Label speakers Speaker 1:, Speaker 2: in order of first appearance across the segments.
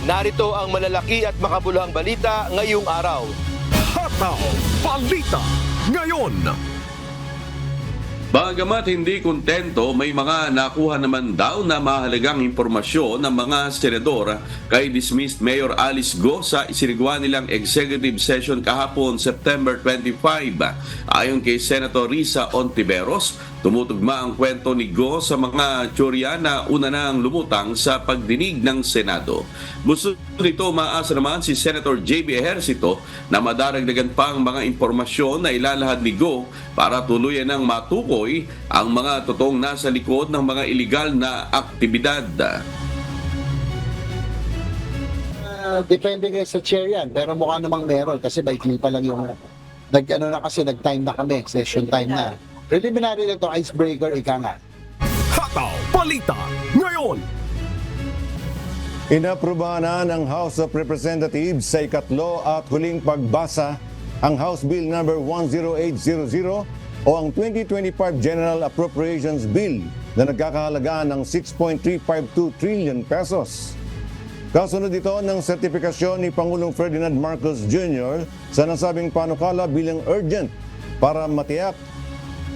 Speaker 1: Narito ang malalaki at makabuluhang balita ngayong araw.
Speaker 2: Hataw Balita ngayon.
Speaker 3: Bagamat hindi kontento, may mga nakuha naman daw na mahalagang impormasyon ng mga senador kay dismissed Mayor Alice Go sa isinagawa nilang executive session kahapon September 25. Ayon kay Senator Risa Ontiveros, tumutugma ang kwento ni Go sa mga tsorya na una nang lumutang sa pagdinig ng Senado. Gusto nito maasa naman si Senator J.B. Ejercito na madaragdagan pa ang mga impormasyon na ilalahad ni Go para tuluyan ng matukoy ang mga totoong nasa likod ng mga iligal na aktibidad.
Speaker 4: Depende kayo sa chair yan, pero mukha namang meron kasi maikli pa lang yung nag-time na kami, session time na. Preliminary na to, icebreaker, ika nga.
Speaker 2: Hataw Balita ngayon.
Speaker 5: Inaprubahan na ng House of Representatives sa ikatlo at huling pagbasa ang House Bill number 10800 o ang 2025 General Appropriations Bill na nagkakahalaga ng 6.352 trillion pesos. Kasunod ito ng sertifikasyon ni Pangulong Ferdinand Marcos Jr. sa nasabing panukala bilang urgent para matiyak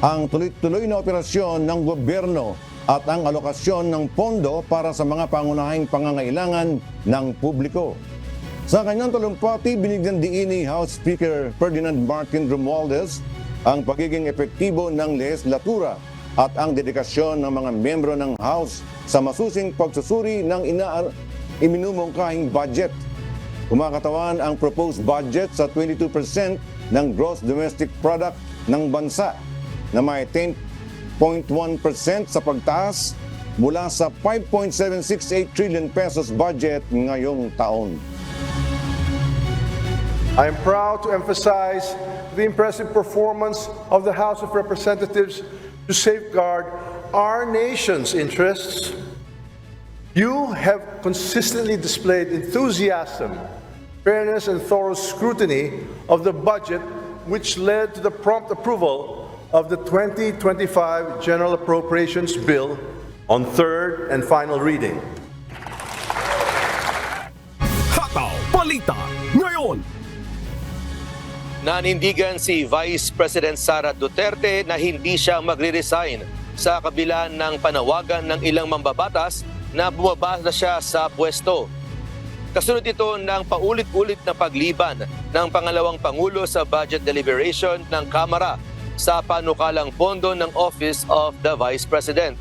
Speaker 5: ang tuloy-tuloy na operasyon ng gobyerno at ang alokasyon ng pondo para sa mga pangunahing pangangailangan ng publiko. Sa kanyang talumpati, binigyan diin ni House Speaker Ferdinand Martin Romualdez ang pagiging epektibo ng lehislatura at ang dedikasyon ng mga miyembro ng House sa masusing pagsusuri ng iminumungkahing budget. Kumakatawan ang proposed budget sa 22% ng gross domestic product ng bansa na may 10.1% sa pagtaas mula sa 5.768 trillion pesos budget ngayong taon.
Speaker 6: I am proud to emphasize the impressive performance of the House of Representatives to safeguard our nation's interests. You have consistently displayed enthusiasm, fairness, and thorough scrutiny of the budget, which led to the prompt approval of the 2025 General Appropriations Bill on third and final reading.
Speaker 2: Hataw Balita ngayon.
Speaker 1: Nanindigan si Vice President Sara Duterte na hindi siya magre-resign sa kabila ng panawagan ng ilang mambabatas na bumaba na siya sa pwesto. Kasunod ito ng paulit-ulit na pagliban ng pangalawang Pangulo sa budget deliberation ng Kamara sa panukalang pondo ng Office of the Vice President.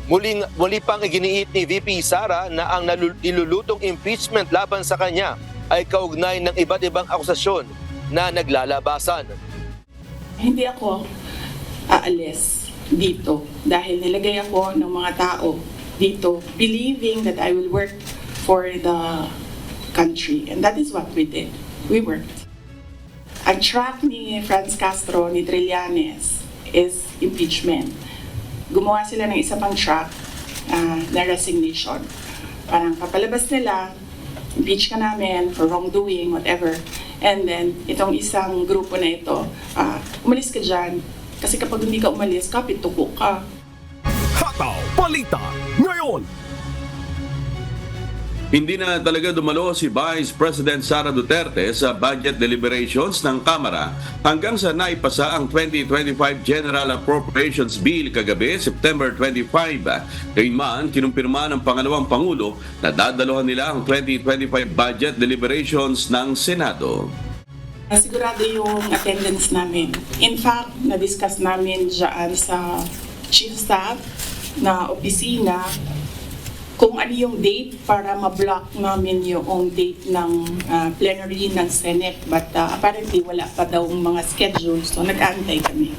Speaker 1: Muli pang iginiit ni VP Sara na ang nilulutong impeachment laban sa kanya ay kaugnay ng iba't ibang akusasyon na naglalabasan.
Speaker 7: Hindi ako aalis dito dahil nilagay ako ng mga tao dito believing that I will work for the country. And that is what we did. We worked. Ang track ni Franz Castro, ni Trillanes is impeachment. Gumawa sila ng isa pang track na resignation. Parang kapalabas nila, impeach ka namin for wrongdoing, whatever. And then, itong isang grupo na ito, umalis ka dyan. Kasi kapag hindi ka umalis, kapituko ka.
Speaker 2: Hataw Balita ngayon.
Speaker 3: Hindi na talaga dumalo si Vice President Sara Duterte sa budget deliberations ng Kamara hanggang sa naipasa ang 2025 General Appropriations Bill kagabi, September 25. Gayunman, kinumpirma ng pangalawang Pangulo na dadaluhan nila ang 2025 budget deliberations ng Senado.
Speaker 7: Sigurado yung attendance namin. In fact, na-discuss namin dyan sa Chief Staff na opisina kung ano yung date para ma-block namin yung date ng plenary ng Senate. But apparently wala pa daw mga schedule, so nag-aantay kami.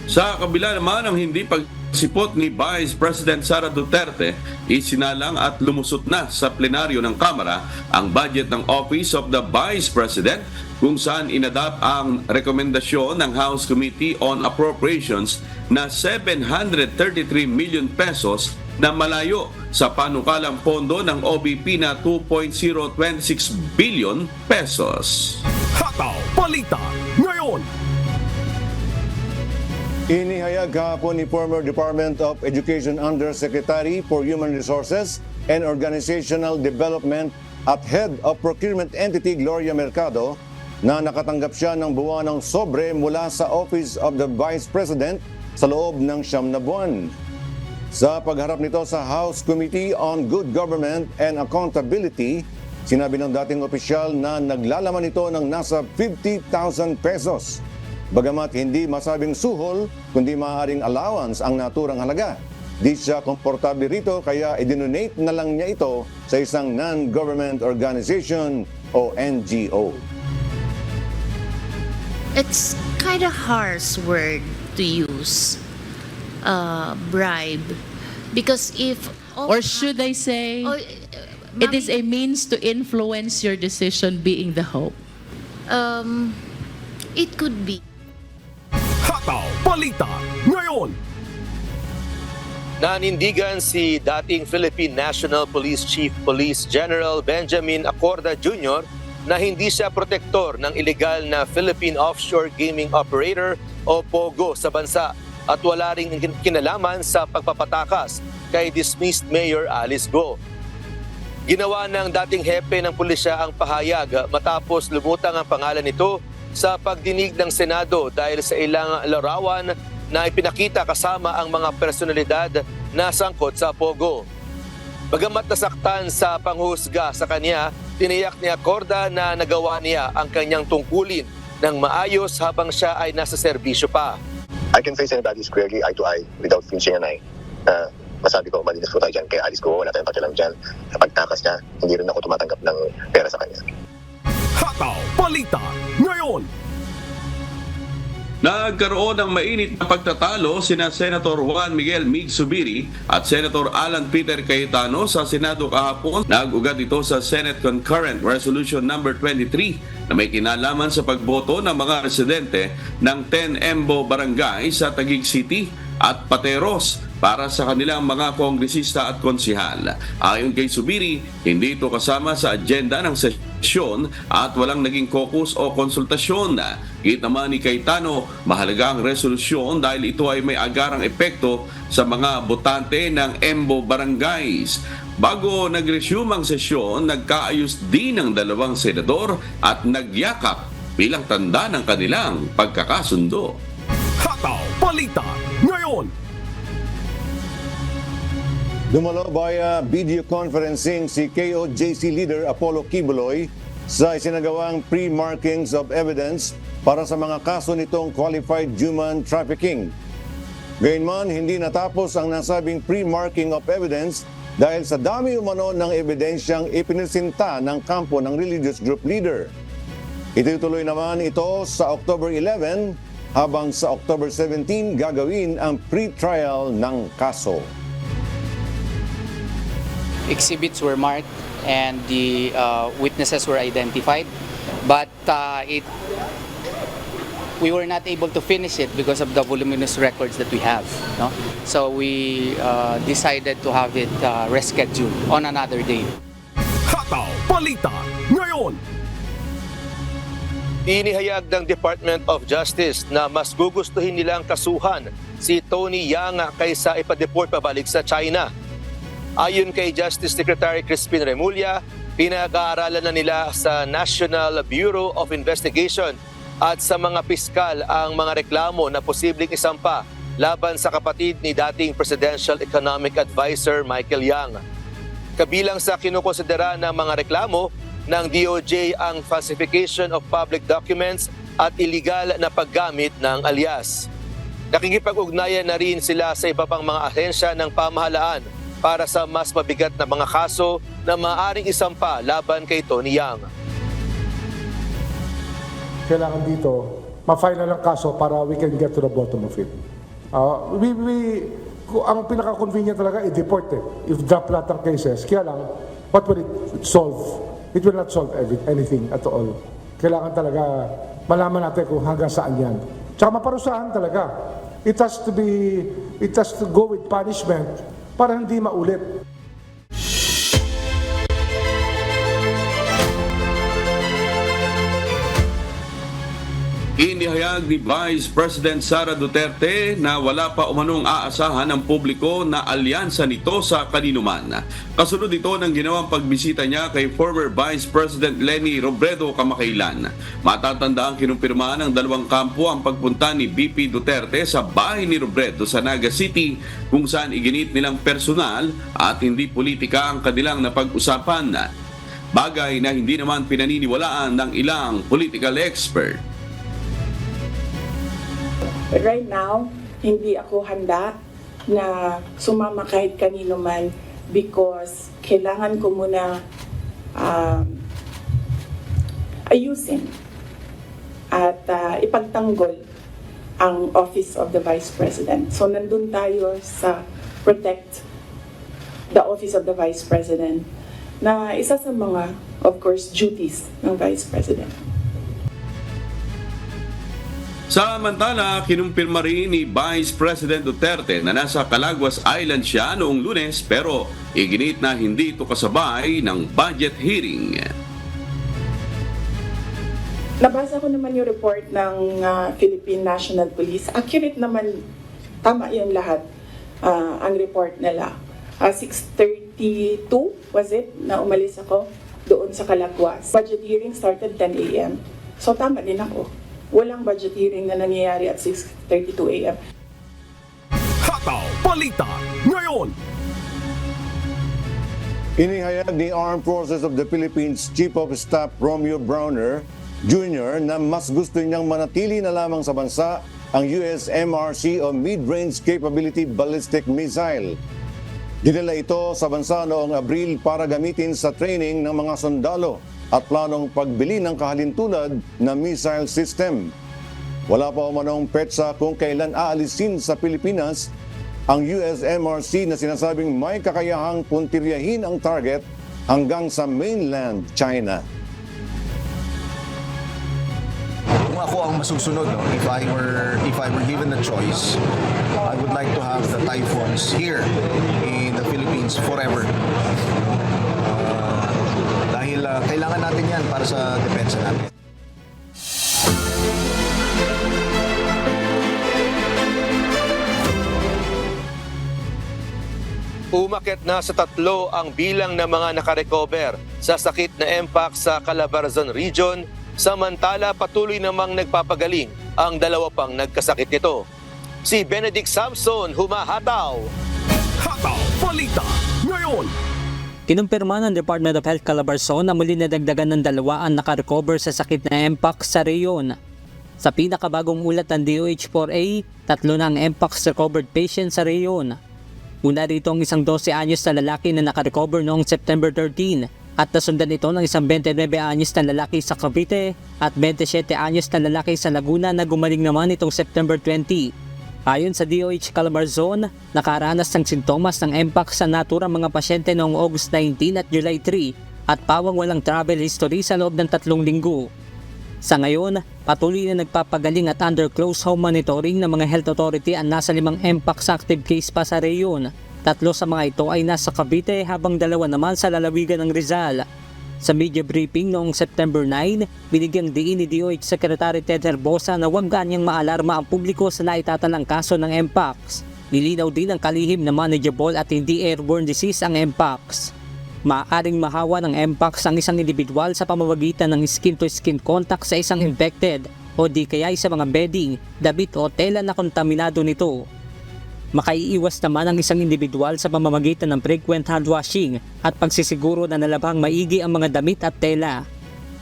Speaker 3: Sa kabila naman ng hindi pagsipot ni Vice President Sara Duterte, isinalang at lumusot na sa plenaryo ng Kamara ang budget ng Office of the Vice President kung saan inadapt ang rekomendasyon ng House Committee on Appropriations na 733 million pesos na malayo sa panukalang pondo ng OBP na 2.026 billion pesos.
Speaker 2: Hataw Balita ngayon.
Speaker 5: Inihayag kahapon ni former Department of Education Undersecretary for Human Resources and Organizational Development at Head of Procurement Entity Gloria Mercado na nakatanggap siya ng buwanang sobre mula sa Office of the Vice President sa loob ng 9 na buwan. Sa pagharap nito sa House Committee on Good Government and Accountability, sinabi ng dating opisyal na naglalaman ito ng nasa 50,000 pesos. Bagamat hindi masabing suhol, kundi maaaring allowance ang naturang halaga. Di siya komportable rito kaya idinonate na lang niya ito sa isang non-government organization o NGO.
Speaker 8: It's kind of harsh word to use, bribe, because if
Speaker 9: Or should I say,
Speaker 8: oh,
Speaker 9: it is a means to influence your decision being the hope?
Speaker 8: it could be.
Speaker 2: Hataw Balita ngayon.
Speaker 1: Nanindigan si dating Philippine National Police Chief Police General Benjamin Acorda Jr. na hindi siya protektor ng ilegal na Philippine Offshore Gaming Operator o POGO sa bansa at wala ring kinalaman sa pagpapatakas kay dismissed Mayor Alice Go. Ginawa ng dating hepe ng pulisya ang pahayag matapos lumutang ang pangalan nito sa pagdinig ng Senado dahil sa ilang larawan na ipinakita kasama ang mga personalidad na sangkot sa POGO. Bagamat nasaktan sa panghusga sa kanya, tiniyak ni Acorda na nagawa niya ang kanyang tungkulin ng maayos habang siya ay nasa serbisyo pa.
Speaker 10: I can face anybody squarely, eye to eye, without flinching an eye. Masabi ko, malinis po tayo dyan. Kay Alice Go, wala tayong pakialam dyan. Kapag takas niya, hindi rin ako tumatanggap ng pera sa kanya.
Speaker 2: Hataw Balita ngayon.
Speaker 3: Nagkaroon ng mainit na pagtatalo sina Senator Juan Miguel Mig Zubiri at Senator Alan Peter Cayetano sa Senado kahapon. Nag-ugat ito sa Senate Concurrent Resolution number 23 na may kinalaman sa pagboto ng mga residente ng 10 Embo Barangay sa Taguig City at Pateros para sa kanilang mga kongresista at konsihal. Ayon kay Zubiri, hindi ito kasama sa agenda ng sesyon at walang naging caucus o konsultasyon. Git naman ni Cayetano, mahalaga ang resolusyon dahil ito ay may agarang epekto sa mga botante ng Embo Barangays. Bago nag-resume ang sesyon, nagkaayos din ang dalawang senador at nagyakap bilang tanda ng kanilang pagkakasundo.
Speaker 2: Hataw Balita ngayon.
Speaker 5: Dumalo via video conferencing si KOJC leader Apollo Kibuloy sa isinagawang pre-markings of evidence para sa mga kaso nitong qualified human trafficking. Gayunman, hindi natapos ang nasabing pre-marking of evidence dahil sa dami umano ng ebidensyang ipinisinta ng kampo ng religious group leader. Itutuloy naman ito sa October 11 habang sa October 17 gagawin ang pre-trial ng kaso.
Speaker 11: Exhibits were marked and the witnesses were identified, but we were not able to finish it because of the voluminous records that we have. No? So we decided to have it rescheduled on another day.
Speaker 2: Hataw Balita ngayon.
Speaker 1: Inihayag ng Department of Justice na mas gugustuhin nilang kasuhan si Tony Yang kaysa ipa-deport pabalik sa China. Ayon kay Justice Secretary Crispin Remulla, pinag-aaralan na nila sa National Bureau of Investigation at sa mga piskal ang mga reklamo na posibleng isampa laban sa kapatid ni dating Presidential Economic Advisor Michael Yang. Kabilang sa kinukonsidera ng mga reklamo ng DOJ ang falsification of public documents at illegal na paggamit ng alias. Nakikipag-ugnayan na rin sila sa iba pang mga ahensya ng pamahalaan para sa mas mabigat na mga kaso na maaaring isampa laban kay Tony Yang.
Speaker 6: Kailangan dito, ma-file na lang kaso para we can get to the bottom of it. Ang pinaka-convenient talaga, i-deport eh. If drop lahat ng cases, kaya lang, what will it solve? It will not solve anything at all. Kailangan talaga malaman natin kung hanggang saan yan. Tsaka maparusahan talaga. It has to go with punishment para hindi maulit.
Speaker 3: Inihayag ni Vice President Sara Duterte na wala pa umanong aasahan ng publiko na alyansa nito sa kaninuman. Kasunod ito ng ginawang pagbisita niya kay former Vice President Leni Robredo kamakailan. Matatanda ang kinumpirma ng dalawang kampo ang pagpunta ni VP Duterte sa bahay ni Robredo sa Naga City kung saan iginit nilang personal at hindi politika ang kanilang napag-usapan. Bagay na hindi naman pinaniniwalaan ng ilang political expert.
Speaker 7: But right now, hindi ako handa na sumama kahit kanino man because kailangan ko muna ayusin at ipagtanggol ang Office of the Vice President. So nandun tayo sa protect the Office of the Vice President na isa sa mga, of course, duties ng Vice President.
Speaker 3: Samantala, kinumpirma rin ni Vice President Duterte na nasa Calaguas Island siya noong Lunes pero iginit na hindi ito kasabay ng budget hearing.
Speaker 7: Nabasa ko naman yung report ng Philippine National Police. Accurate naman, tama yung lahat, ang report nila. 6:32 was it na umalis ako doon sa Calaguas. Budget hearing started 10 a.m. So tama din ako. Walang budget hearing na nangyayari at 6:32 a.m.
Speaker 2: Hataw Balita ngayon.
Speaker 5: Inihayag ni Armed Forces of the Philippines Chief of Staff Romeo Browner Jr. na mas gusto niyang manatili na lamang sa bansa ang USMRC o Mid-Range Capability Ballistic Missile. Dinala ito sa bansa noong Abril para gamitin sa training ng mga sundalo at planong pagbili ng kahalintulad na missile system. Wala pa umanong petsa kung kailan aalisin sa Pilipinas ang USMRC na sinasabing may kakayahang puntiryahin ang target hanggang sa mainland China.
Speaker 12: Kung ako ang masusunod, if I were given a choice, I would like to have the Typhoons here in the Philippines forever. Dahil kailangan natin yan para sa depensa natin.
Speaker 1: Umakyat na sa 3 ang bilang ng mga nakarecover sa sakit na Mpox sa Calabarzon Region, samantala patuloy namang nagpapagaling ang 2 pang nagkasakit nito. Si Benedict Samson, humahataw!
Speaker 2: Hataw Balita ngayon.
Speaker 13: Kinumpirma ng Department of Health Calabarzon na muli nadagdagan ng 2 ang nakarecover sa sakit na Mpox sa reyon. Sa pinakabagong ulat ng DOH-4A, 3 na ang Mpox recovered patient sa reyon. Una rito ang isang 12 anyos na lalaki na nakarecover noong September 13 at nasundan ito ng isang 29 anyos na lalaki sa Cavite at 27 anyos na lalaki sa Laguna na gumaling naman itong September 20. Ayon sa DOH Calabarzon, nakaranas ng sintomas ng Mpox sa naturang mga pasyente noong August 19 at July 3 at pawang walang travel history sa loob ng 3 linggo. Sa ngayon, patuloy na nagpapagaling at under close home monitoring ng mga health authority ang nasa 5 Mpox active case pa sa reyon. 3 sa mga ito ay nasa Cavite habang 2 naman sa lalawigan ng Rizal. Sa media briefing noong September 9, binigyang diin ni DOH Secretary Ted Herbosa na huwag ganyang maalarma ang publiko sa naitatalang kaso ng Mpox. Nilinaw din ang kalihim na manageable at hindi airborne disease ang Mpox. Maaaring mahawa ng Mpox ang isang individual sa pamamagitan ng skin-to-skin contact sa isang infected o di kaya sa mga bedding, damit o tela na kontaminado nito. Makaiiwas naman ang isang individual sa pamamagitan ng frequent hand washing at pagsisiguro na nalabhang maigi ang mga damit at tela.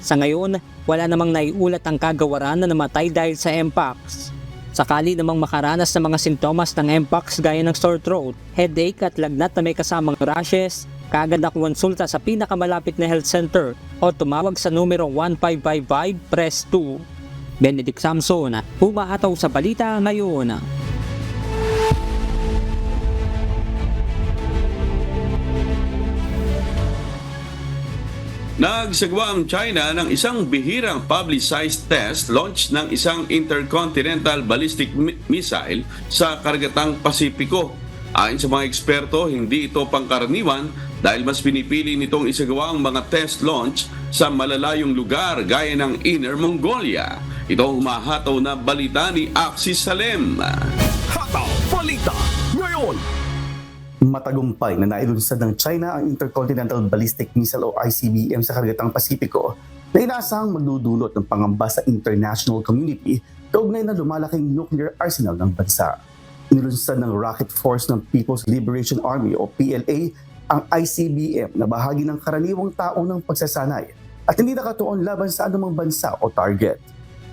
Speaker 13: Sa ngayon, wala namang naiulat ang kagawaran na namatay dahil sa Mpox. Sakali namang makaranas ng mga sintomas ng Mpox gaya ng sore throat, headache at lagnat na may kasamang rashes, kaagad na kumonsulta sa pinakamalapit na health center o tumawag sa numero 1555 press 2. Benedict Samson, humahataw sa balita ngayon.
Speaker 3: Nagsagawa ang China ng isang bihirang publicized test launch ng isang intercontinental ballistic missile sa karagatang Pasipiko. Ayon sa mga eksperto, hindi ito pangkaraniwan dahil mas pinipili nitong isagawa ang mga test launch sa malalayong lugar gaya ng Inner Mongolia. Ito ang humahataw na balita ni Axis Salem.
Speaker 2: Hataw Balita ngayon.
Speaker 14: Matagumpay na nailunsad ng China ang Intercontinental Ballistic Missile o ICBM sa Karagatang Pasipiko na inaasahang magdudulot ng pangamba sa international community kaugnay na lumalaking nuclear arsenal ng bansa. Inilunsad ng Rocket Force ng People's Liberation Army o PLA ang ICBM na bahagi ng karaniwang tao ng pagsasanay at hindi nakatuon laban sa anumang bansa o target.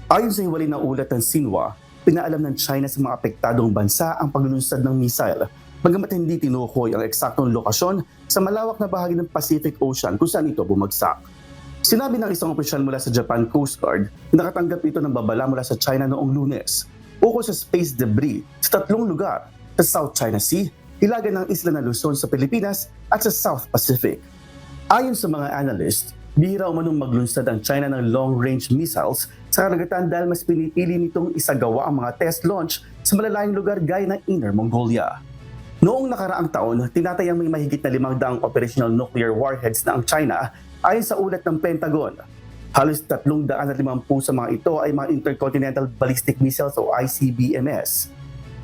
Speaker 14: Ayon sa hiwalay na ulat ng Xinhua, pinaalam ng China sa mga apektadong bansa ang paglulunsad ng missile, bagamat hindi tinukoy ang eksaktong lokasyon sa malawak na bahagi ng Pacific Ocean kung saan ito bumagsak. Sinabi ng isang opisyal mula sa Japan Coast Guard na nakatanggap ito ng babala mula sa China noong Lunes ukol sa space debris sa 3 lugar sa South China Sea, hilaga ng isla ng Luzon sa Pilipinas at sa South Pacific. Ayon sa mga analyst, bihira umanong maglunsad ang China ng long-range missiles sa karagatan dahil mas pinipili nitong isagawa ang mga test launch sa malalayong lugar gaya ng Inner Mongolia. Noong nakaraang taon, tinatayang may mahigit na 500 operational nuclear warheads na ang China ayon sa ulat ng Pentagon. Halos 350 sa mga ito ay mga Intercontinental Ballistic Missiles o ICBMs.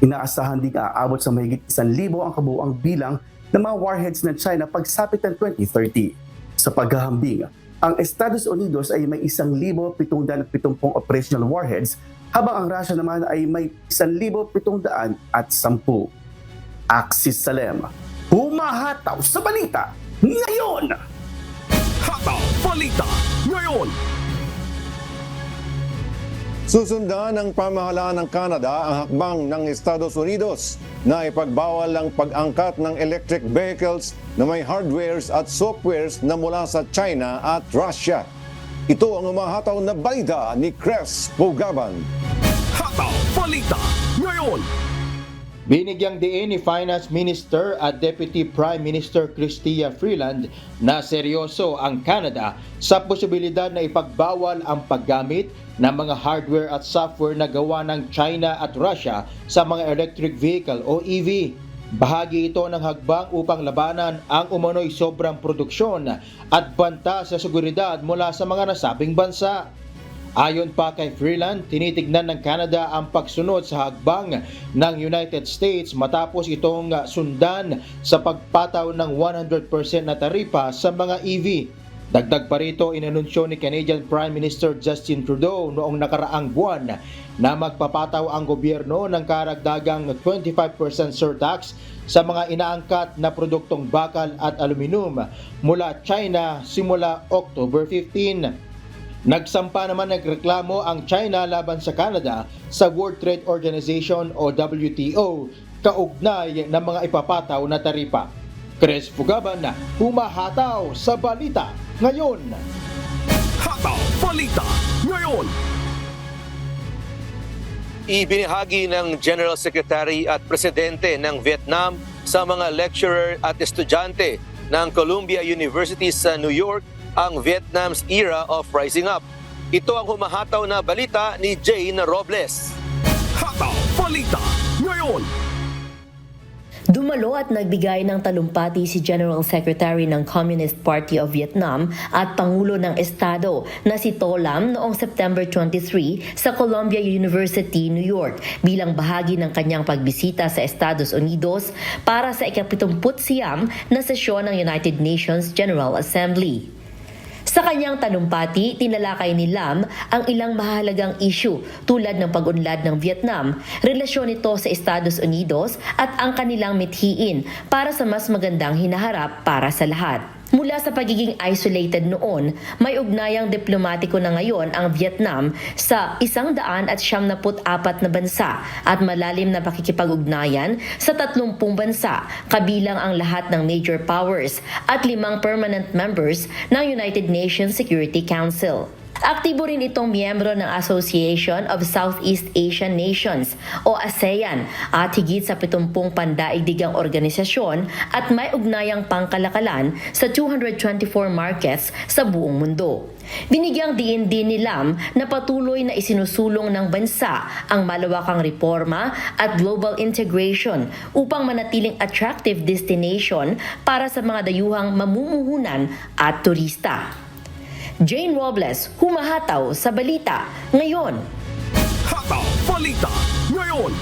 Speaker 14: Inaasahan din aabot sa mahigit 1,000 ang kabuuang bilang ng mga warheads ng China pagsapit ng 2030. Sa paghahambing, ang Estados Unidos ay may 1,770 operational warheads habang ang Russia naman ay may 1,710. Axis Salem, humahataw sa balita ngayon!
Speaker 2: Hataw Balita ngayon.
Speaker 5: Susundan ng pamahalaan ng Canada ang hakbang ng Estados Unidos na ipagbawal ang pag-angkat ng electric vehicles na may hardwares at softwares na mula sa China at Russia. Ito ang umahataw na balita ni Cres Pugaban.
Speaker 2: Hataw Balita ngayon.
Speaker 15: Binigyang diin ni Finance Minister at Deputy Prime Minister Chrystia Freeland na seryoso ang Canada sa posibilidad na ipagbawal ang paggamit ng mga hardware at software na gawa ng China at Russia sa mga electric vehicle o EV. Bahagi ito ng hagbang upang labanan ang umano'y sobrang produksyon at banta sa seguridad mula sa mga nasabing bansa. Ayon pa kay Freeland, tinitignan ng Canada ang pagsunod sa hagbang ng United States matapos itong sundan sa pagpataw ng 100% na taripa sa mga EV. Dagdag pa rito, inanunsyo ni Canadian Prime Minister Justin Trudeau noong nakaraang buwan na magpapataw ang gobyerno ng karagdagang 25% surtax sa mga inaangkat na produktong bakal at aluminum mula China simula October 15. Nagsampa naman nagreklamo ang China laban sa Canada sa World Trade Organization o WTO kaugnay ng mga ipapataw na taripa. Cres Pugaban na humahataw sa balita ngayon.
Speaker 2: Hataw Balita ngayon.
Speaker 1: Ibinahagi ng General Secretary at Presidente ng Vietnam sa mga lecturer at estudyante ng Columbia University sa New York ang Vietnam's era of rising up. Ito ang humahataw na balita ni Jane Robles.
Speaker 2: Hataw Balita ngayon.
Speaker 16: Dumalo at nagbigay ng talumpati si General Secretary ng Communist Party of Vietnam at Pangulo ng Estado na si To Lam noong September 23 sa Columbia University, New York bilang bahagi ng kanyang pagbisita sa Estados Unidos para sa ika-79 na sesyon ng United Nations General Assembly. Sa kanyang talumpati, tinalakay ni Lam ang ilang mahalagang issue tulad ng pag-unlad ng Vietnam, relasyon nito sa Estados Unidos at ang kanilang mithiin para sa mas magandang hinaharap para sa lahat. Mula sa pagiging isolated noon, may ugnayang diplomatiko na ngayon ang Vietnam sa 174 na bansa at malalim na pakikipag-ugnayan sa 30 bansa, kabilang ang lahat ng major powers at 5 permanent members ng United Nations Security Council. Aktibo rin itong miyembro ng Association of Southeast Asian Nations o ASEAN at higit sa 70 pandaigdigang organisasyon at may ugnayang pangkalakalan sa 224 markets sa buong mundo. Binigyang diin din ni Lam na patuloy na isinusulong ng bansa ang malawakang reforma at global integration upang manatiling attractive destination para sa mga dayuhang mamumuhunan at turista. Jane Robles, humahataw sa balita ngayon.
Speaker 2: balita ngayon.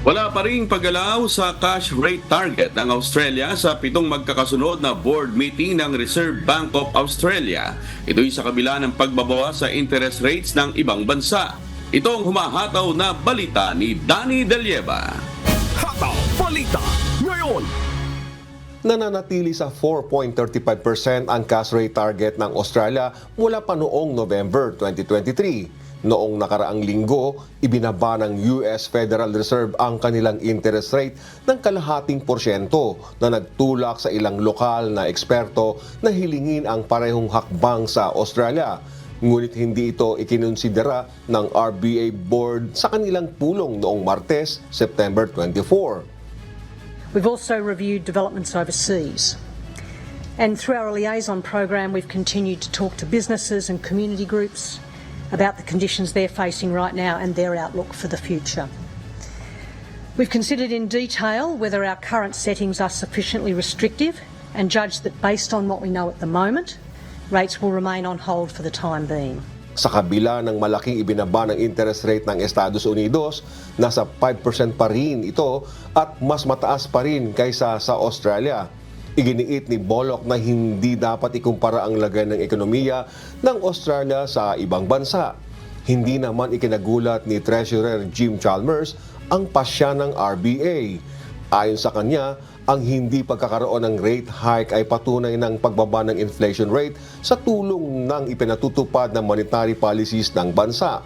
Speaker 3: Wala pa ring paggalaw sa cash rate target ng Australia sa 7 magkakasunod na board meeting ng Reserve Bank of Australia. Ito'y sa kabila ng pagbabawas sa interest rates ng ibang bansa. Ito ang humahataw na balita ni Danny Delieva.
Speaker 2: Hataw balita ngayon.
Speaker 17: Nananatili sa 4.35% ang cash rate target ng Australia mula pa noong November 2023. Noong nakaraang linggo, ibinaba ng US Federal Reserve ang kanilang interest rate ng kalahating porsyento na nagtulak sa ilang lokal na eksperto na hilingin ang parehong hakbang sa Australia. Ngunit hindi ito ikinonsidera ng RBA Board sa kanilang pulong noong Martes, September 24.
Speaker 18: We've also reviewed developments overseas. And through our liaison program, we've continued to talk to businesses and community groups about the conditions they're facing right now and their outlook for the future. We've considered in detail whether our current settings are sufficiently restrictive and judged that based on what we know at the moment, rates will remain on hold for the time being.
Speaker 17: Sa kabila ng malaking ibinaba ng interest rate ng Estados Unidos, nasa 5% pa rin ito at mas mataas pa rin kaysa sa Australia. Iginiit ni Bullock na hindi dapat ikumpara ang lagay ng ekonomiya ng Australia sa ibang bansa. Hindi naman ikinagulat ni Treasurer Jim Chalmers ang pasya ng RBA. Ayon sa kanya, ang hindi pagkakaroon ng rate hike ay patunay ng pagbaba ng inflation rate sa tulong ng ipinatutupad na monetary policies ng bansa.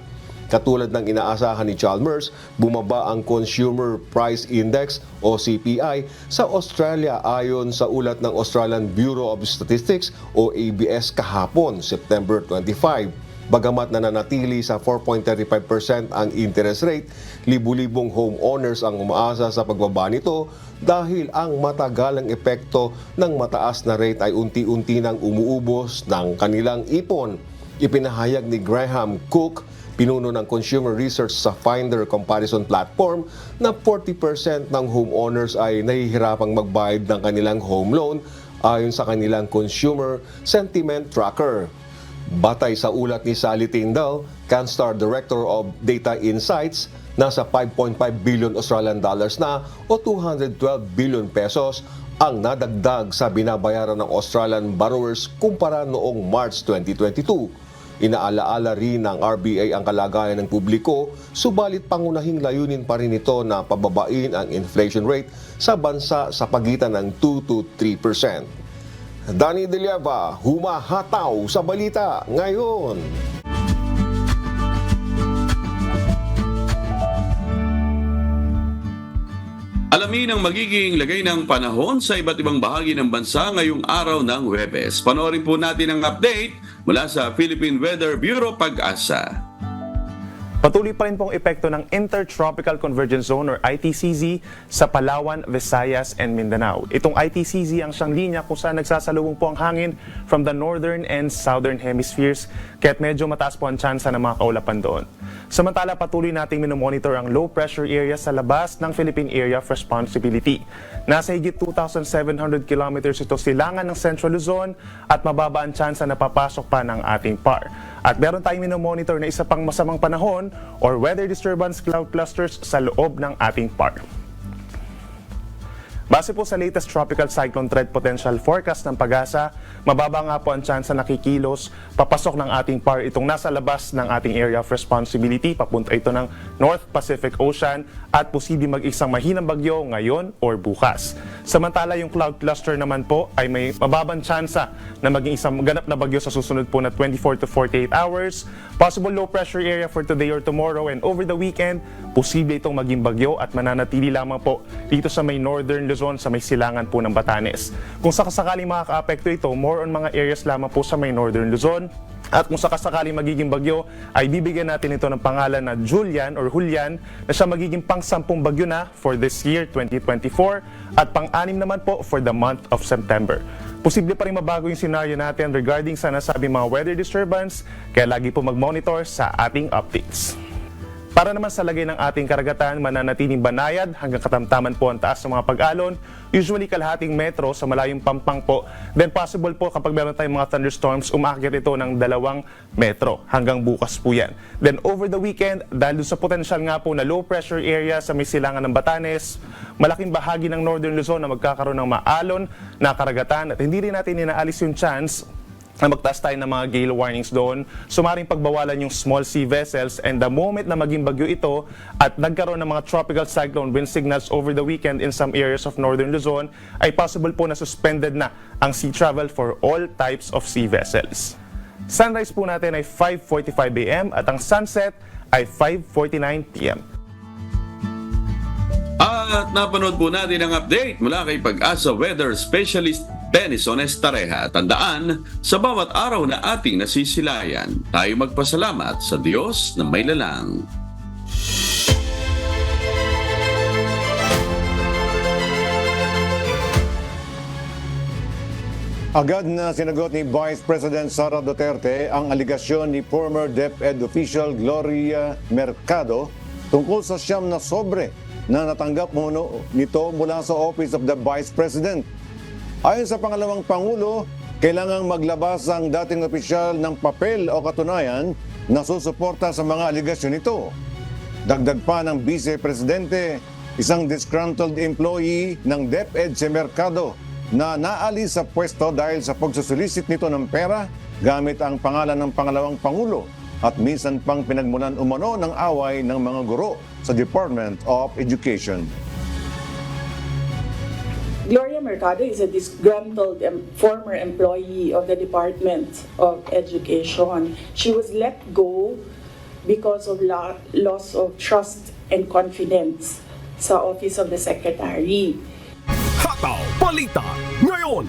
Speaker 17: Katulad ng inaasahan ni Chalmers, bumaba ang Consumer Price Index o CPI sa Australia ayon sa ulat ng Australian Bureau of Statistics o ABS kahapon, September 25. Bagamat nananatili sa 4.35% ang interest rate, libu-libong homeowners ang umaasa sa pagbaba nito dahil ang matagalang epekto ng mataas na rate ay unti-unti nang umuubos ng kanilang ipon. Ipinahayag ni Graham Cook, pinuno ng consumer research sa Finder comparison platform, na 40% ng homeowners ay nahihirapang magbayad ng kanilang home loan ayon sa kanilang consumer sentiment tracker. Batay sa ulat ni Sally Tyndall, CanStar Director of Data Insights, nasa 5.5 billion Australian dollars na o 212 billion pesos ang nadagdag sa binabayaran ng Australian borrowers kumpara noong March 2022. Inaalaala rin ng RBA ang kalagayan ng publiko, subalit pangunahing layunin pa rin ito na pababain ang inflation rate sa bansa sa pagitan ng 2 to 3%. Danny Delieva, humahataw sa balita ngayon.
Speaker 3: Alamin ang magiging lagay ng panahon sa iba't ibang bahagi ng bansa ngayong araw ng Huwebes. Panoorin po natin ang update mula sa Philippine Weather Bureau Pag-asa.
Speaker 19: Patuloy pa rin pong epekto ng Intertropical Convergence Zone or ITCZ sa Palawan, Visayas, and Mindanao. Itong ITCZ ang siyang linya kung saan nagsasalubong po ang hangin from the northern and southern hemispheres, kaya't medyo mataas po ang tsansa ng mga kaulapan doon. Samantala, patuloy nating minomonitor ang low pressure area sa labas ng Philippine Area of Responsibility. Nasa higit 2,700 kilometers ito silangan ng Central Luzon at mababa ang tsansa na papasok pa ng ating PAR. At meron tayong minomonitor na isa pang masamang panahon or weather disturbance cloud clusters sa loob ng ating PAR. Base po sa latest tropical cyclone threat potential forecast ng Pag-asa, mababa nga po ang tsansa na kikilos papasok ng ating PAR itong nasa labas ng ating area of responsibility. Papunta ito ng North Pacific Ocean at posibleng mag-isang mahinang bagyo ngayon or bukas. Samantala yung cloud cluster naman po ay may mababang tsansa na maging isang ganap na bagyo sa susunod po na 24 to 48 hours. Possible low pressure area for today or tomorrow and over the weekend, posible itong maging bagyo at mananatili lamang po dito sa may northern Luzon sa may silangan po ng Batanes. Kung sakasakaling makaka-apekto ito, more on mga areas lamang po sa may northern Luzon. At kung sakasakaling magiging bagyo, ay bibigyan natin ito ng pangalan na Julian or Julian na siya magiging pang-10 bagyo na for this year, 2024, at pang-6 naman po for the month of September. Posible pa rin mabago yung senaryo natin regarding sa nasabing mga weather disturbance, kaya lagi po mag-monitor sa ating updates. Para naman sa lagay ng ating karagatan, mananatiling banayad hanggang katamtaman po ang taas ng mga pag-alon, usually kalahating metro sa malayong Pampang po. Then possible po kapag meron tayong mga thunderstorms, umakyat ito ng 2 metro hanggang bukas po yan. Then over the weekend, dahil sa potensyal nga po na low pressure area sa may silangan ng Batanes, malaking bahagi ng Northern Luzon na magkakaroon ng maalon na karagatan at hindi rin natin inaalis yung chance na magtaas tayo ng mga gale warnings doon, sumaring pagbawalan yung small sea vessels, and the moment na maging bagyo ito at nagkaroon ng mga tropical cyclone wind signals over the weekend in some areas of Northern Luzon, ay possible po na suspended na ang sea travel for all types of sea vessels. Sunrise po natin ay 5:45 a.m. at ang sunset ay 5:49 p.m.
Speaker 3: At napanood po natin ang update mula kay Pag-asa Weather Specialist Benison Estareja. Tandaan, sa bawat araw na ating nasisilayan, tayo magpasalamat sa Diyos na may lalang.
Speaker 5: Agad na sinagot ni Vice President Sara Duterte ang aligasyon ni former DepEd official Gloria Mercado tungkol sa siyam na sobre na natanggap nito mula sa Office of the Vice President. Ayon sa pangalawang Pangulo, kailangang maglabas ang dating opisyal ng papel o katunayan na susuporta sa mga aligasyon nito. Dagdag pa ng Vice Presidente, isang disgruntled employee ng DepEd si Mercado na naalis sa pwesto dahil sa pagsusulisit nito ng pera gamit ang pangalan ng pangalawang Pangulo at minsan pang pinagmulan umano ng away ng mga guro sa Department of Education.
Speaker 7: Gloria Mercado is a disgruntled former employee of the Department of Education. She was let go because of loss of trust and confidence sa Office of the Secretary.
Speaker 2: Hataw Balita ngayon.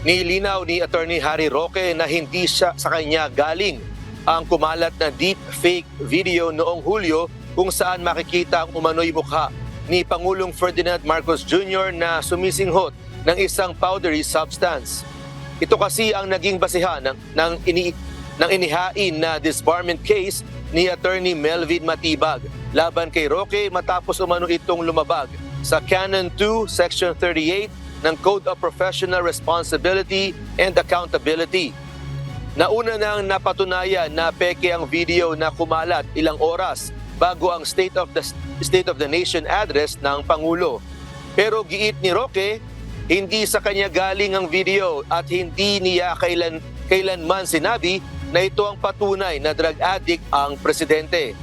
Speaker 1: Nilinaw ni Attorney Harry Roque na hindi sa kanya galing ang kumalat na deep fake video noong Hulyo kung saan makikita ang umano'y mukha ni Pangulong Ferdinand Marcos Jr. na sumisinghot ng isang powdery substance. Ito kasi ang naging basihan ng inihain na disbarment case ni Attorney Melvin Matibag laban kay Roque matapos umano itong lumabag sa Canon 2, Section 38 ng Code of Professional Responsibility and Accountability. Nauna nang napatunayan na peke ang video na kumalat ilang oras bago ang State of the Nation address ng Pangulo. Pero giit ni Roque, hindi sa kanya galing ang video at hindi niya kailanman sinabi na ito ang patunay na drug addict ang presidente.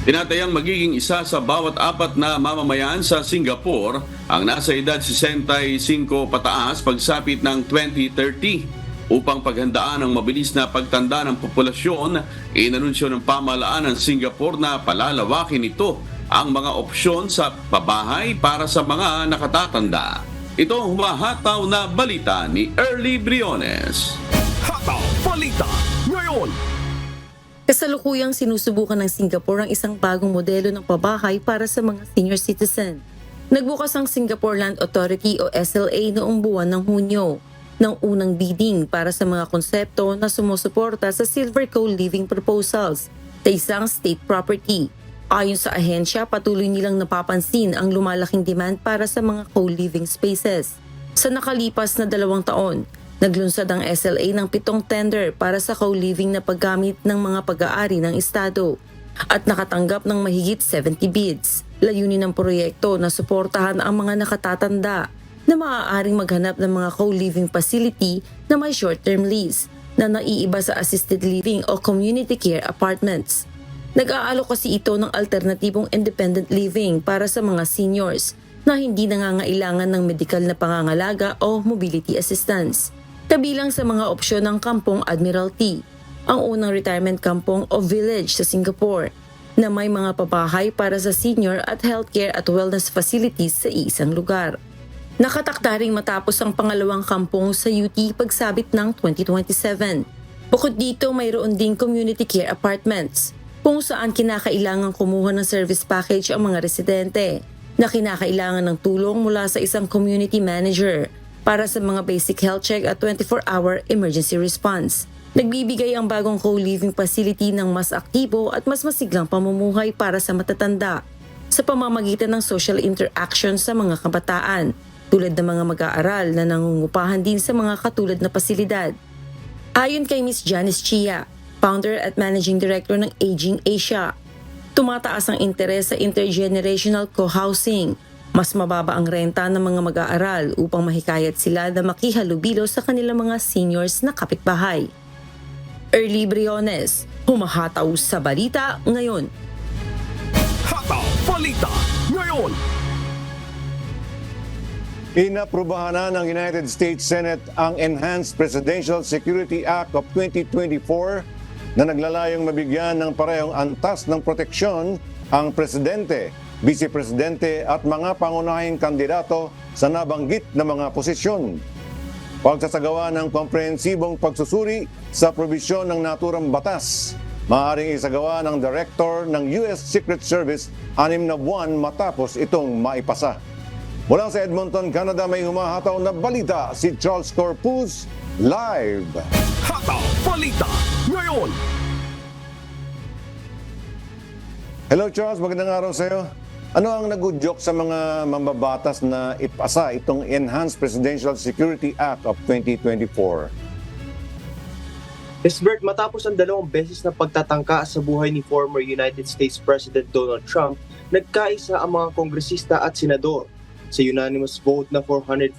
Speaker 3: Tinatayang magiging isa sa bawat 4 na mamamayan sa Singapore ang nasa edad 65 pataas pagsapit ng 2030. Upang paghandaan ang mabilis na pagtanda ng populasyon, inanunsyo ng pamahalaan ng Singapore na palalawakin ito ang mga opsyon sa pabahay para sa mga nakatatanda. Ito ang humahataw na balita ni Early Briones.
Speaker 2: Hataw Balita ngayon.
Speaker 16: Kasalukuyang sinusubukan ng Singapore ang isang bagong modelo ng pabahay para sa mga senior citizen. Nagbukas ang Singapore Land Authority o SLA noong buwan ng Hunyo ng unang bidding para sa mga konsepto na sumusuporta sa Silver Co-Living proposals sa isang state property. Ayon sa ahensya, patuloy nilang napapansin ang lumalaking demand para sa mga co-living spaces. Sa nakalipas na 2 taon, naglunsad ang SLA ng 7 tender para sa co-living na paggamit ng mga pag-aari ng estado at nakatanggap ng mahigit 70 bids. Layunin ng proyekto na suportahan ang mga nakatatanda na maaaring maghanap ng mga co-living facility na may short-term lease na naiiba sa assisted living o community care apartments. Nag-aalok kasi ito ng alternatibong independent living para sa mga seniors na hindi nangangailangan ng medikal na pangangalaga o mobility assistance. Kabilang sa mga opsyon ng Kampong Admiralty, ang unang retirement kampong o village sa Singapore na may mga pabahay para sa senior at healthcare at wellness facilities sa isang lugar. Nakatakda ring matapos ang pangalawang kampong sa UT pagsabit ng 2027. Bukod dito, mayroon ding community care apartments kung saan kinakailangang kumuha ng service package ang mga residente
Speaker 20: na kinakailangan ng tulong mula sa isang community manager para sa mga basic health check at 24-hour emergency response. Nagbibigay ang bagong co-living facility ng mas aktibo at mas masiglang pamumuhay para sa matatanda sa pamamagitan ng social interaction sa mga kabataan, tulad ng mga mag-aaral na nangungupahan din sa mga katulad na pasilidad. Ayon kay Ms. Janice Chia, founder at managing director ng Aging Asia, tumataas ang interes sa intergenerational co-housing. Mas mababa ang renta ng mga mag-aaral upang mahikayat sila na makihalubilo sa kanilang mga seniors na kapitbahay. Early Briones, humahataw sa balita ngayon.
Speaker 2: Hataw Balita Ngayon.
Speaker 5: Inaprubahan na ng United States Senate ang Enhanced Presidential Security Act of 2024 na naglalayong mabigyan ng parehong antas ng proteksyon ang presidente, vice-presidente at mga pangunahing kandidato sa nabanggit na mga posisyon. Pagsasagawa ng komprehensibong pagsusuri sa probisyon ng naturang batas, maaaring isagawa ng Director ng U.S. Secret Service 6 na buwan matapos itong maipasa. Mula sa Edmonton, Canada, may humahataw na balita si Charles Corpus live.
Speaker 2: Hataw Balita Ngayon.
Speaker 5: Hello Charles, magandang araw sa iyo. Ano ang nagudyok sa mga mambabatas na ipasa itong Enhanced Presidential Security Act of 2024?
Speaker 21: Bert, matapos ang 2 beses na pagtatangka sa buhay ni former United States President Donald Trump, nagkaisa ang mga kongresista at senador. Sa unanimous vote na 405-0,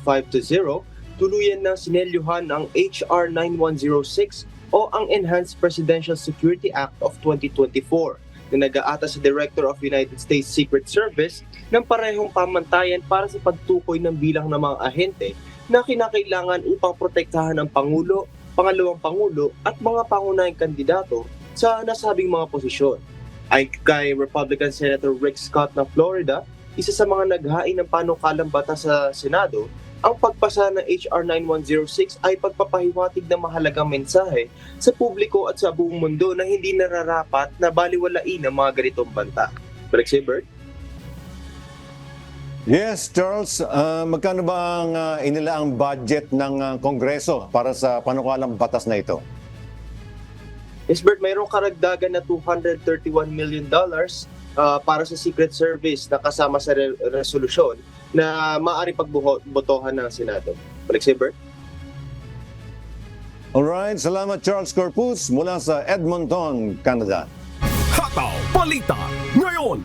Speaker 21: tuluyan na sinelyuhan ang HR 9106 o ang Enhanced Presidential Security Act of 2024 na nag-aata sa Director of United States Secret Service ng parehong pamantayan para sa pagtukoy ng bilang ng mga ahente na kinakailangan upang protektahan ang Pangulo, Pangalawang Pangulo at mga pangunahing kandidato sa nasabing mga posisyon. Ay kay Republican Senator Rick Scott ng Florida, isa sa mga naghain ng panukalang batas sa Senado, ang pagpasa ng HR 9106 ay pagpapahiwatig ng mahalagang mensahe sa publiko at sa buong mundo na hindi nararapat na baliwalain ang mga ganitong banta. Balik si Bert.
Speaker 5: Yes, Charles. Magkano ba ang inilaang budget ng Kongreso para sa panukalang batas na ito?
Speaker 21: Yes, Bert, mayroong karagdagan na $231 million para sa Secret Service na kasama sa resolusyon na maaari pagbotohan ng Senado. Balik si Bert.
Speaker 5: Alright, salamat Charles Corpus mula sa Edmonton, Canada.
Speaker 2: Hataw Balita Ngayon.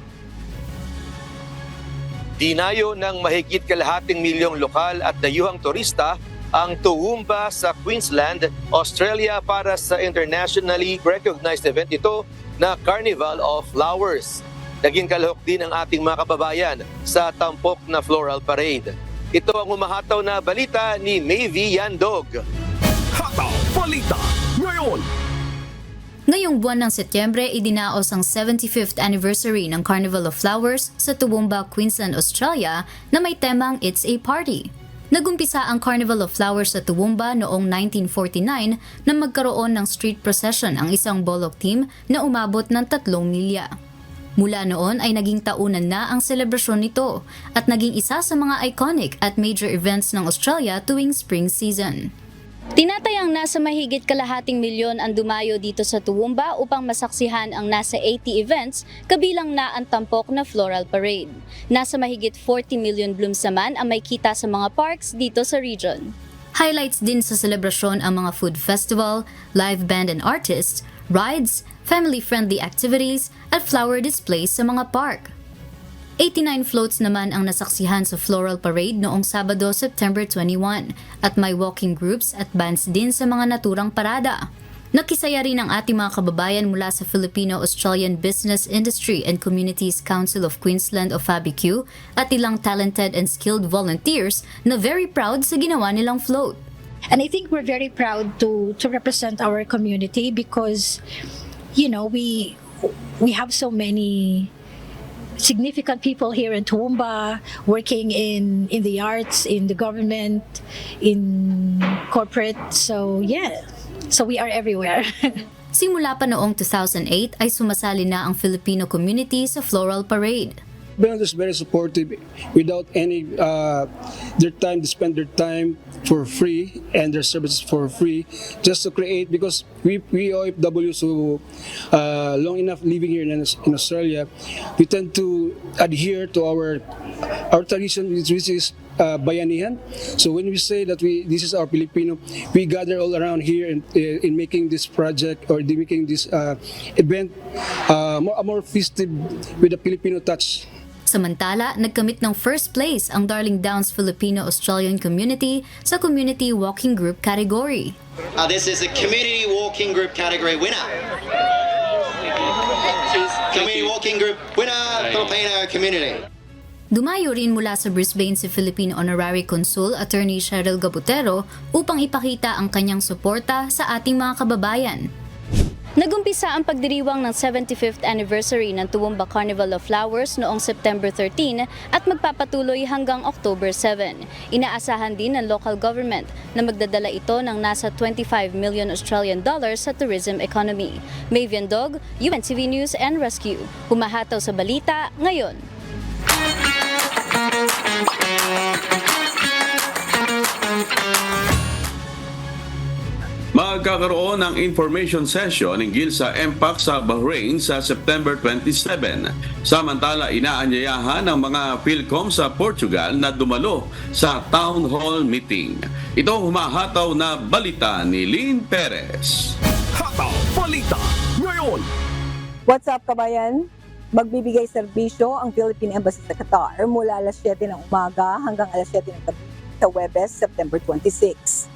Speaker 1: Dinayo ng mahigit kalahating milyong lokal at dayuhang turista ang Toowoomba sa Queensland, Australia para sa internationally recognized event ito na Carnival of Flowers. Naging kalahok din ang ating mga kababayan sa tampok na floral parade. Ito ang humahataw na balita ni Mayvi Yandog.
Speaker 2: Hataw Balita Ngayon.
Speaker 22: Ngayong buwan ng Setyembre, idinaos ang 75th anniversary ng Carnival of Flowers sa Toowoomba, Queensland, Australia na may temang It's a Party. Nagumpisa ang Carnival of Flowers sa Toowoomba noong 1949 na magkaroon ng street procession ang isang bolok team na umabot ng 3 milya. Mula noon ay naging taunan na ang selebrasyon nito at naging isa sa mga iconic at major events ng Australia tuwing spring season. Tinatayang nasa mahigit kalahating milyon ang dumayo dito sa Toowoomba upang masaksihan ang nasa 80 events kabilang na ang tampok na floral parade. Nasa mahigit 40 million blooms naman ang may kita sa mga parks dito sa region. Highlights din sa selebrasyon ang mga food festival, live band and artists, rides, family-friendly activities at flower displays sa mga park. 89 floats naman ang nasaksihan sa floral parade noong Sabado, September 21 at may walking groups at bands din sa mga naturang parada. Nakisaya rin ang ating mga kababayan mula sa Filipino-Australian Business Industry and Communities Council of Queensland o FABIQ at ilang talented and skilled volunteers na very proud sa ginawa nilang float.
Speaker 23: And I think we're very proud to represent our community because, you know, we have so many significant people here in Toowoomba working in the arts, in the government, in corporate. So yeah, so we are everywhere.
Speaker 22: Simula pa noong 2008 ay sumasali na ang Filipino community sa floral parade.
Speaker 4: Bernardo is very supportive without any their time to spend their time for free and their services for free just to create, because we OFWs who long enough living here in Australia, we tend to adhere to our tradition, which is bayanihan. So when we say that this is our Filipino, we gather all around here in making this project or making this event more festive with a Filipino touch.
Speaker 22: Samantala, nagkamit ng first place ang Darling Downs Filipino-Australian Community sa Community Walking Group category.
Speaker 8: This is a Community Walking Group category winner. Community Walking Group winner, Filipino Community.
Speaker 22: Dumayo rin mula sa Brisbane si Filipino Honorary Consul Attorney Cheryl Gabutero upang ipakita ang kanyang suporta sa ating mga kababayan. Nagumpisa ang pagdiriwang ng 75th anniversary ng Toowoomba Carnival of Flowers noong September 13 at magpapatuloy hanggang October 7. Inaasahan din ng local government na magdadala ito ng nasa 25 million Australian dollars sa tourism economy. Mavian Dog, UNTV News and Rescue. Humahataw sa balita ngayon.
Speaker 3: Magkakaroon ng information session hinggil sa MPAC sa Bahrain sa September 27. Samantala, inaanyayahan ng mga PhilCom sa Portugal na dumalo sa town hall meeting. Ito ang humahataw na balita ni Lynn Perez.
Speaker 2: Hataw Balita ngayon.
Speaker 9: What's up, kabayan? Magbibigay serbisyo ang Philippine Embassy sa Qatar mula alas 7 ng umaga hanggang alas 7 ng gabi sa Huwebes, September 26.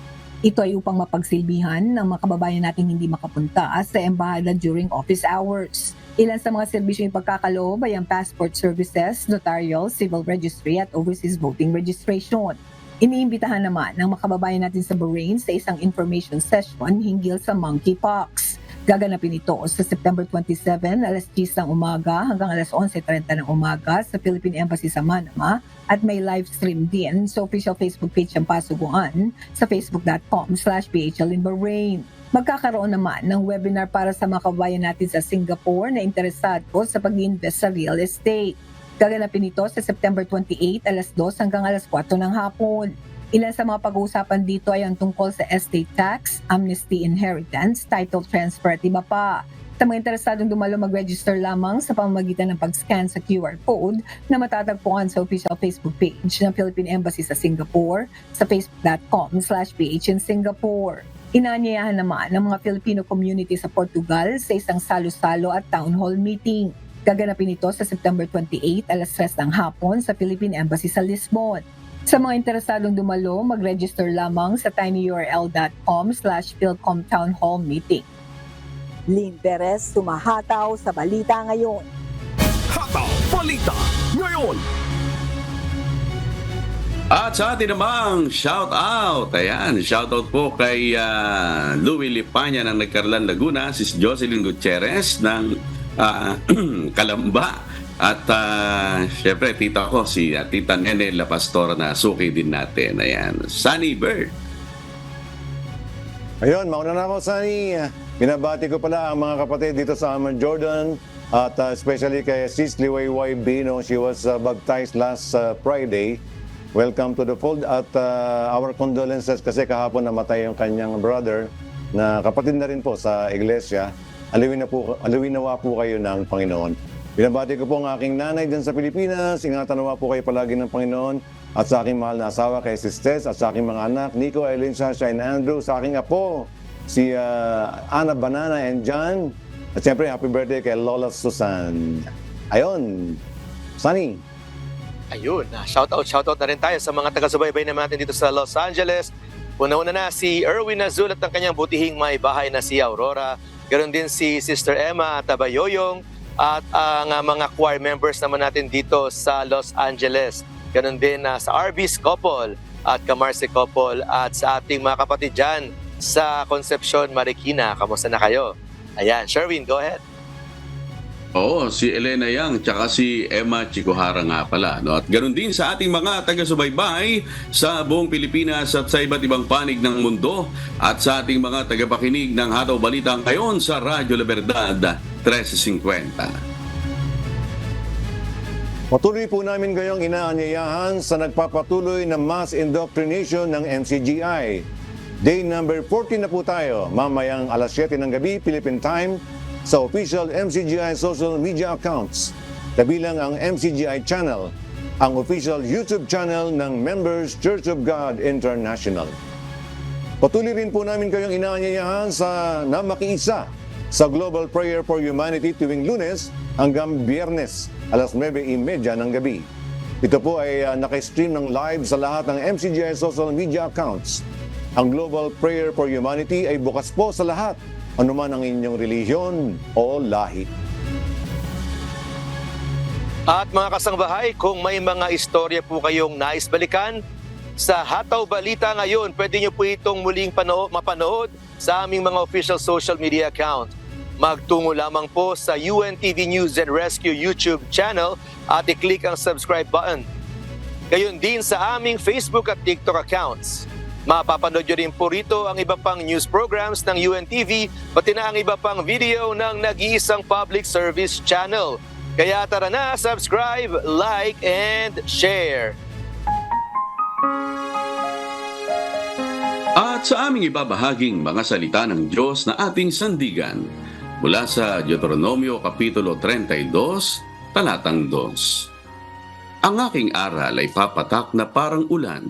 Speaker 9: Ito ay upang mapagsilbihan ng mga kababayan nating hindi makapunta sa embahada during office hours. Ilan sa mga serbisyo yung pagkakaloob ay ang passport services, notarial, civil registry at overseas voting registration. Iniimbitahan naman ng mga kababayan natin sa Bahrain sa isang information session hinggil sa monkeypox. Gaganapin ito sa September 27, alas 10 ng umaga hanggang alas 11:30 ng umaga sa Philippine Embassy sa Manama at may live stream din sa official Facebook page ng Pasuguan sa facebook.com/PHL in Bahrain. Magkakaroon naman ng webinar para sa mga kababayan natin sa Singapore na interesado sa pag-invest sa real estate. Gaganapin ito sa September 28, alas 2 hanggang alas 4 ng hapon. Ilan sa mga pag-uusapan dito ay ang tungkol sa estate tax, amnesty inheritance, title transfer at iba pa. Sa mga interesadong dumalo, mag-register lamang sa pamamagitan ng pag-scan sa QR code na matatagpuan sa official Facebook page ng Philippine Embassy sa Singapore sa facebook.com/PH in Singapore. Inaanyayahan naman ng mga Filipino community sa Portugal sa isang salo-salo at town hall meeting. Gaganapin ito sa September 28, alas 3 ng hapon sa Philippine Embassy sa Lisbon. Sa mga interesadong dumalo, mag-register lamang sa tinyurl.com/Philcom Town Hall Meeting. Lynn Perez, sumahataw sa balita ngayon.
Speaker 2: Hataw Balita ngayon.
Speaker 3: At sa atin namang shout out. Ayan, shout out po kay Louie Lipanya ng Nagcarlan, Laguna, si Jocelyn Gutierrez ng Kalamba. At syempre, tita ko, si Tita Nene La Pastora na suki din natin. Ayan, Sunny Bird.
Speaker 5: Ayun, mauna na ako, Sunny. Binabati ko pala ang mga kapatid dito sa Amman, Jordan. At especially kay Sis Liwayway Bino. She was baptized last Friday. Welcome to the fold. At our condolences kasi kahapon namatay yung kanyang brother na kapatid na rin po sa iglesia. Aliwin nawa po kayo ng Panginoon. Binabati ko po ang aking nanay dyan sa Pilipinas. Ingatan nawa po kayo palagi ng Panginoon. At sa aking mahal na asawa kay Sis Tess. At sa aking mga anak, Nico, Eileen, Sasha, and Andrew. Sa aking apo, si Ana, Banana, and John. At siyempre, happy birthday kay Lola Susan. Ayun, Sunny.
Speaker 1: Ayun, shoutout na rin tayo sa mga taga-subaybay naman natin dito sa Los Angeles. Una-una na si Erwin Azul at ang kanyang butihing may bahay na si Aurora. Ganon din si Sister Emma Tabayoyong. At ang mga choir members naman natin dito sa Los Angeles. Ganon din sa Arby's Couple at Camarce Couple at sa ating mga kapatid dyan sa Concepcion, Marikina. Kamusta na kayo? Ayan, Sherwin, go ahead.
Speaker 3: Oo, si Elena Yang tsaka si Emma Chikuhara nga pala. No? At ganoon din sa ating mga taga-subaybay sa buong Pilipinas at sa iba't ibang panig ng mundo at sa ating mga tagapakinig ng Hataw Balita ngayon sa Radyo La Verdad 1350.
Speaker 5: Patuloy po namin kayong inaanyayahan sa nagpapatuloy na mass indoctrination ng MCGI. Day number 14 na po tayo, mamayang alas 7 ng gabi, Philippine Time, sa official MCGI social media accounts. Kabilang ang MCGI channel, ang official YouTube channel ng Members Church of God International. Patuloy rin po namin kayong inaanyayahan na makiisa sa Global Prayer for Humanity tuwing Lunes hanggang Biyernes, alas 9:30 ng gabi. Ito po ay naka-stream ng live sa lahat ng MCGI social media accounts. Ang Global Prayer for Humanity ay bukas po sa lahat, anuman ang inyong relihiyon o lahi.
Speaker 1: At mga kasangbahay, kung may mga istorya po kayong nais balikan, sa Hataw Balita ngayon, pwede nyo po itong muling mapanood sa aming mga official social media account. Magtungo lamang po sa UNTV News and Rescue YouTube channel at i-click ang subscribe button. Gayon din sa aming Facebook at TikTok accounts. Mapapanood nyo rin po rito ang iba pang news programs ng UNTV, pati na ang iba pang video ng nag-iisang public service channel. Kaya tara na, subscribe, like, and share.
Speaker 3: At sa aming ibabahaging mga salita ng Diyos na ating sandigan, mula sa Deuteronomio Kapitulo 32, Talatang 2. Ang aking aral ay papatak na parang ulan.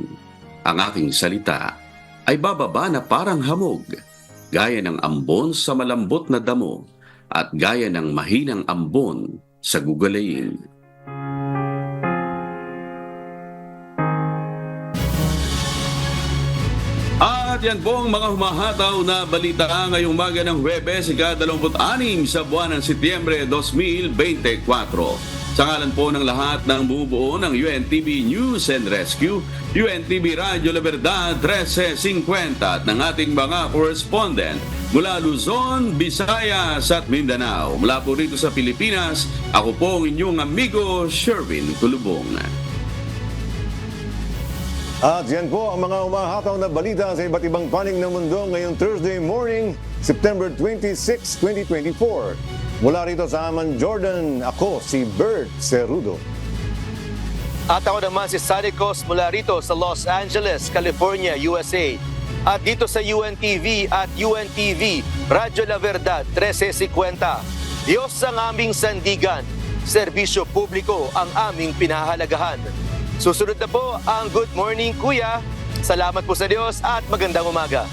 Speaker 3: Ang aking salita ay bababa na parang hamog, gaya ng ambon sa malambot na damo, at gaya ng mahinang ambon sa gugalayin. At yan po ang mga humahataw na balita ngayong umaga ng Huwebes, ika-26 sa buwan ng Setyembre 2024. Sa ngalan po ng lahat ng bumubuo ng UNTV News and Rescue, UNTV Radio La Verdad 1350 at ng ating mga correspondent mula Luzon, Visayas at Mindanao. Mula po rito sa Pilipinas, ako po ang inyong amigo Sherwin Kulubong.
Speaker 5: At yan po ang mga umahataw na balita sa iba't ibang panig ng mundo ngayong Thursday morning, September 26, 2024. Mula rito sa Amman, Jordan, ako si Bert Cerudo.
Speaker 1: At ako naman si Sunny Cos mula rito sa Los Angeles, California, USA. At dito sa UNTV at UNTV, Radyo La Verdad 1350. Diyos ang aming sandigan, serbisyo publiko ang aming pinahahalagahan. Susunod na po ang Good Morning Kuya. Salamat po sa Diyos at magandang umaga.